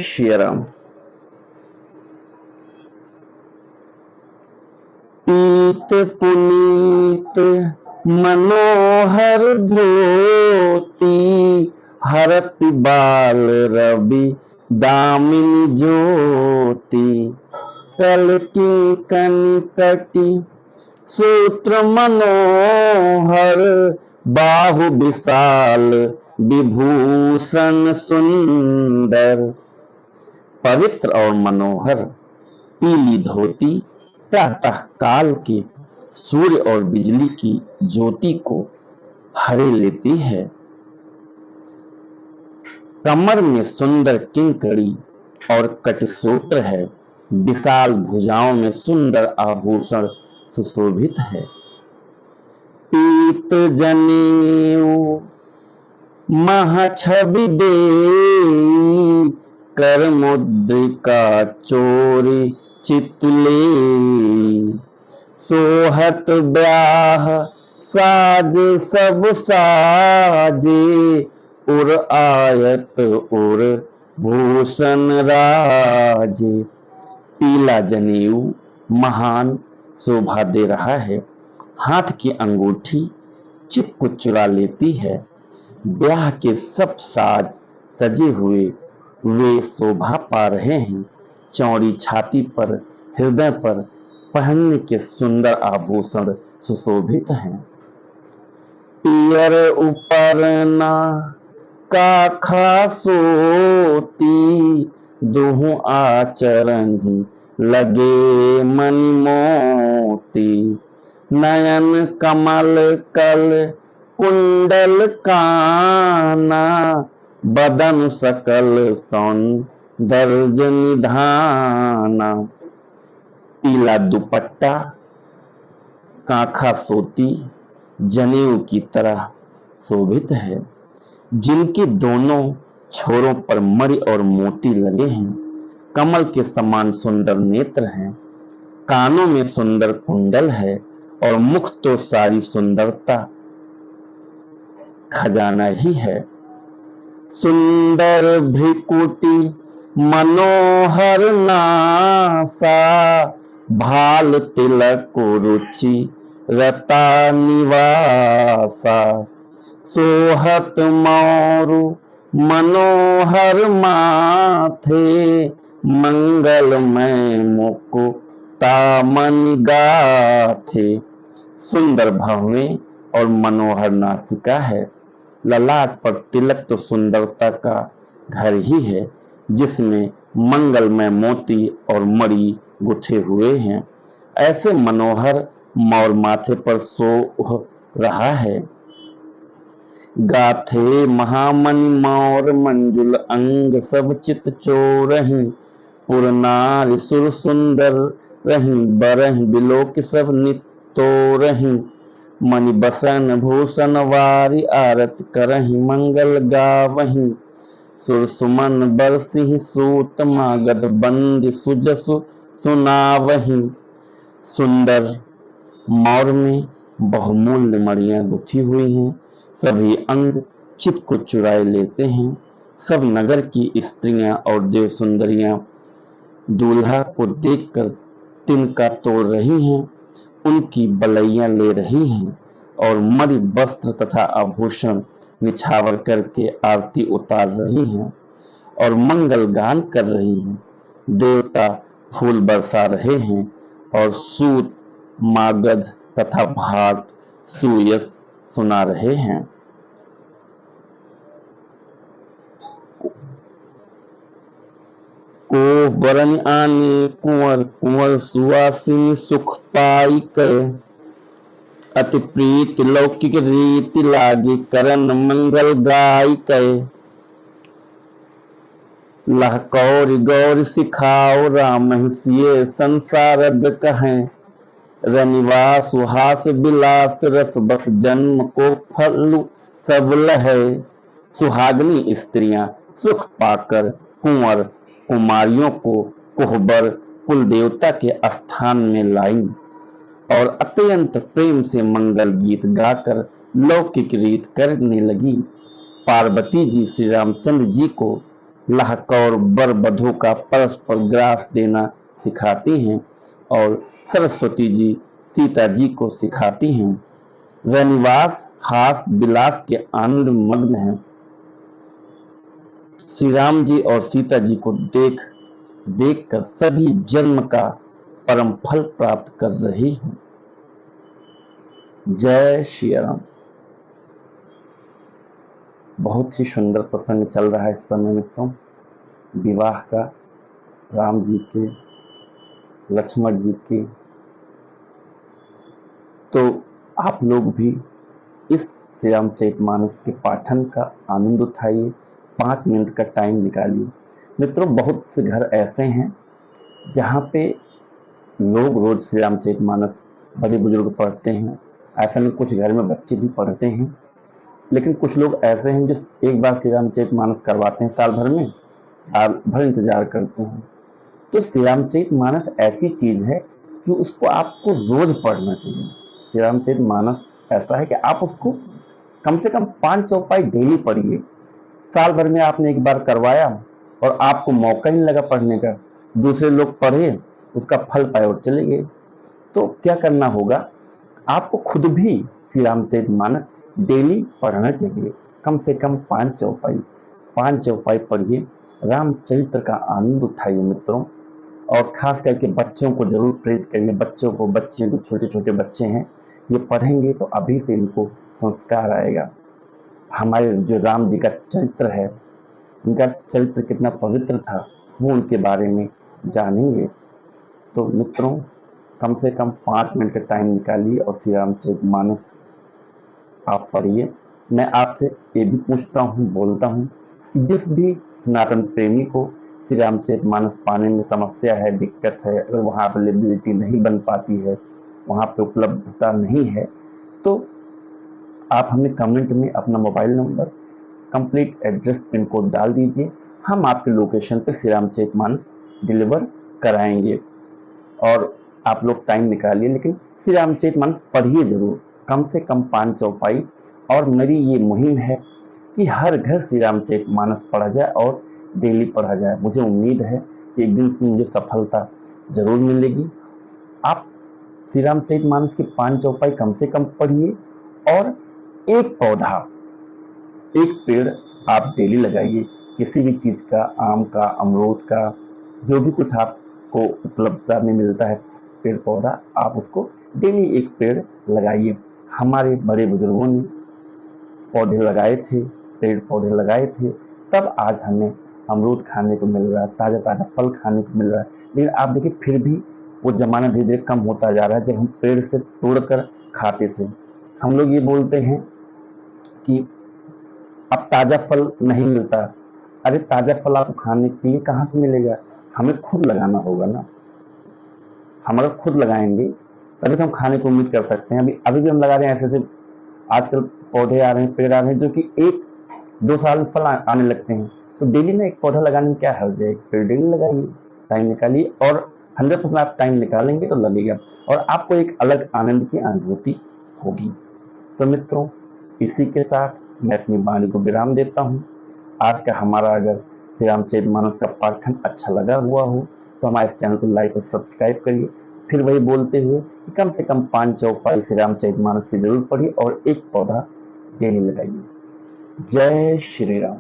श्री राम। पीत पुनीत मनोहर धोती, हरति बाल रवि दामिनी ज्योति। कलकी कनिकटि सूत्र मनोहर, बाहु विशाल विभूषण सुंदर। पवित्र और मनोहर पीली धोती प्रातः काल के सूर्य और बिजली की ज्योति को हरे लेती है। कमर में सुंदर किंकड़ी और कटिसूत्र है। विशाल भुजाओं में सुंदर आभूषण सुशोभित है। पीत जनेऊ महाछवि देई, कर मुद्रिका चोरी चितुले। सोहत ब्याह साज सब साजे, उर आयत उर भूषण राजे। पीला जनेऊ महान शोभा दे रहा है। हाथ की अंगूठी चित को चुरा लेती है। ब्याह के सब साज सजे हुए वे शोभा पा रहे हैं। चौड़ी छाती पर, हृदय पर पहनने के सुंदर आभूषण सुशोभित हैं। पियर उपरना काखा सोती, दुहु आचरण लगे मणि मोती। नयन कमल कल कुंडल काना, बदन सकल सौंदर्य निधाना। पीला दुपट्टा कांखा सोती जनेऊ की तरह शोभित है, जिनके दोनों छोरों पर मणि और मोती लगे हैं। कमल के समान सुंदर नेत्र हैं। कानों में सुंदर कुंडल है और मुख तो सारी सुंदरता खजाना ही है। सुंदर भ्रिकुटी मनोहर नासा, भाल तिलक रुचि रता निवासा। सोहत मोरु मनोहर माथे, मंगलमय मुकुता मणि गाथे। सुंदर भवें और मनोहर नासिका है। ललाट पर तिलक तो सुंदरता का घर ही है, जिसमें मंगलमय मोती और मणि गुथे हुए हैं। ऐसे मनोहर मोर माथे पर सो रहा है। गाथे महामणि मोर मंजुल अंग, सब चित चोरहि। पुरनारि सुर सुंदर रहि, बरहि बिलोक सब नितोरहि। मणि बसन भूषण वारी, आरती करहि मंगल गावहि। सुर सुमन बरसिहि सूत, मागध बंदी सुजसु सुनावहि। सुंदर मोर में बहुमूल्य मणियां गुथी हुई हैं। सभी अंग चित्त को चुराए लेते हैं। सब नगर की स्त्रियां और देव सुंदरियां दूल्हा को देखकर तिनका तोड़ रही हैं, उनकी बलैया ले रही हैं और मणि वस्त्र तथा आभूषण निछावर करके आरती उतार रही हैं और मंगल गान कर रही हैं। देवता फूल बरसा रहे हैं और सूत, मागध तथा भाट सुयस सुना रहे हैं। को बरन आने कुंवर, कुंवर सुवासिनी सुख पाई कर। अति प्रीति लौकिक रीति लागी, करन मंगल गाय कय। लह कौरि गौर सिखाओ, राम हिसिये संसारद कहें। रनिवास सुहास विलास, रस बस जन्म को फल सब लहे। सुहागनी स्त्रियां सुख पाकर कुंवर कुमारियों को कोहबर कुल देवता के स्थान में लाई और अत्यंत प्रेम से मंगल गीत गाकर लौकिक रीत करने लगी। पार्वती जी श्री रामचंद्र जी को लाहकौर बर बधू का परस्पर ग्रास देना सिखाती हैं और सरस्वती जी सीता जी को सिखाती हैं। रनिवास हास विलास के आनंद मग्न हैं। श्री राम जी और सीता जी को देख देख कर सभी जन्म का परम फल प्राप्त कर रही हूं। जय श्री राम। बहुत ही सुंदर प्रसंग चल रहा है इस समय मित्रों, विवाह का, राम जी के लक्ष्मण जी के। तो आप लोग भी इस श्री रामचरितमानस के पाठन का आनंद उठाइए, 5 मिनट का टाइम निकालिए। मित्रों, बहुत से घर ऐसे हैं जहाँ पे लोग रोज श्री रामचरितमानस बड़े बुजुर्ग पढ़ते हैं। ऐसा नहीं, कुछ घर में बच्चे भी पढ़ते हैं, लेकिन कुछ लोग ऐसे हैं जो एक बार श्री रामचरितमानस करवाते हैं, साल भर में साल भर इंतजार करते हैं। तो श्री रामचरितमानस ऐसी चीज है कि उसको आपको रोज पढ़ना चाहिए। श्री रामचरितमानस ऐसा है कि आप उसको कम से कम 5 चौपाई डेली पढ़िए। साल भर में आपने एक बार करवाया और आपको मौका ही नहीं लगा पढ़ने का, दूसरे लोग पढ़े, उसका फल पाए और चले गए। तो क्या करना होगा, आपको खुद भी श्री रामचरितमानस डेली पढ़ना चाहिए। कम से कम 5 चौपाई पढ़िए, रामचरित्र का आनंद उठाइए मित्रों। और खास करके बच्चों को जरूर प्रेरित करिए। बच्चों को छोटे छोटे बच्चे हैं, ये पढ़ेंगे तो अभी से इनको संस्कार आएगा। हमारे जो राम जी का चरित्र है, उनका चरित्र कितना पवित्र था, वो उनके बारे में जानेंगे। तो मित्रों, कम से कम 5 मिनट का टाइम निकालिए और श्री रामचरितमानस आप पढ़िए। मैं आपसे ये भी पूछता हूँ, बोलता हूँ कि जिस भी सनातन प्रेमी को श्री रामचरितमानस पाने में समस्या है, दिक्कत है, अगर वहाँ अवेलेबिलिटी नहीं बन पाती है, वहाँ पे उपलब्धता नहीं है, तो आप हमें कमेंट में अपना mobile number, complete address, pin code डाल दीजिए। हम आपके लोकेशन पे श्री रामचरितमानस डिलीवर कराएंगे। और आप लोग टाइम निकालिए, लेकिन श्री रामचरितमानस पढ़िए जरूर, कम से कम 5 चौपाई। और मेरी ये मुहिम है कि हर घर श्री रामचरितमानस पढ़ा जाए और डेली पढ़ा जाए। मुझे उम्मीद है कि एक दिन इसमें मुझे सफलता जरूर मिलेगी। आप श्री रामचरितमानस की 5 चौपाई कम से कम पढ़िए और एक पौधा, एक पेड़ आप डेली लगाइए। किसी भी चीज का, आम का, अमरूद का, जो भी कुछ आपको उपलब्धता में मिलता है पेड़ पौधा, आप उसको डेली एक पेड़ लगाइए। हमारे बड़े बुजुर्गों ने पौधे लगाए थे, पेड़ पौधे लगाए थे, तब आज हमें अमरूद खाने को मिल रहा है, ताज़ा ताज़ा फल खाने को मिल रहा है। लेकिन आप देखिए, फिर भी वो जमाना धीरे धीरे कम होता जा रहा है जब हम पेड़ से तोड़कर खाते थे। हम लोग ये बोलते हैं कि अब ताज़ा फल नहीं मिलता। अरे ताज़ा फल आपको खाने के लिए कहाँ से मिलेगा? हमें खुद लगाना होगा ना। हम अगर खुद लगाएंगे तभी तो हम खाने को उम्मीद कर सकते हैं। अभी भी हम लगा रहे हैं ऐसे ऐसे आजकल पौधे आ रहे हैं, पेड़ आ रहे हैं, जो कि 1-2 साल में फल आने लगते हैं। तो डेली में एक पौधा लगाने में क्या हर्ज है? एक पेड़ डेली लगाइए, टाइम निकालिए, और 100% आप टाइम निकालेंगे तो लगेगा, और आपको एक अलग आनंद की अनुभूति होगी। तो मित्रों, इसी के साथ मैं अपनी वाणी को विराम देता हूँ। आज का हमारा अगर श्री रामचरितमानस का पाठन अच्छा लगा हुआ हो तो हमारे इस चैनल को लाइक और सब्सक्राइब करिए। फिर वही बोलते हुए कि कम से कम 5 चौपाई श्री रामचरितमानस की जरूर पढ़िए और एक पौधा डेली लगाइए। जय श्री राम।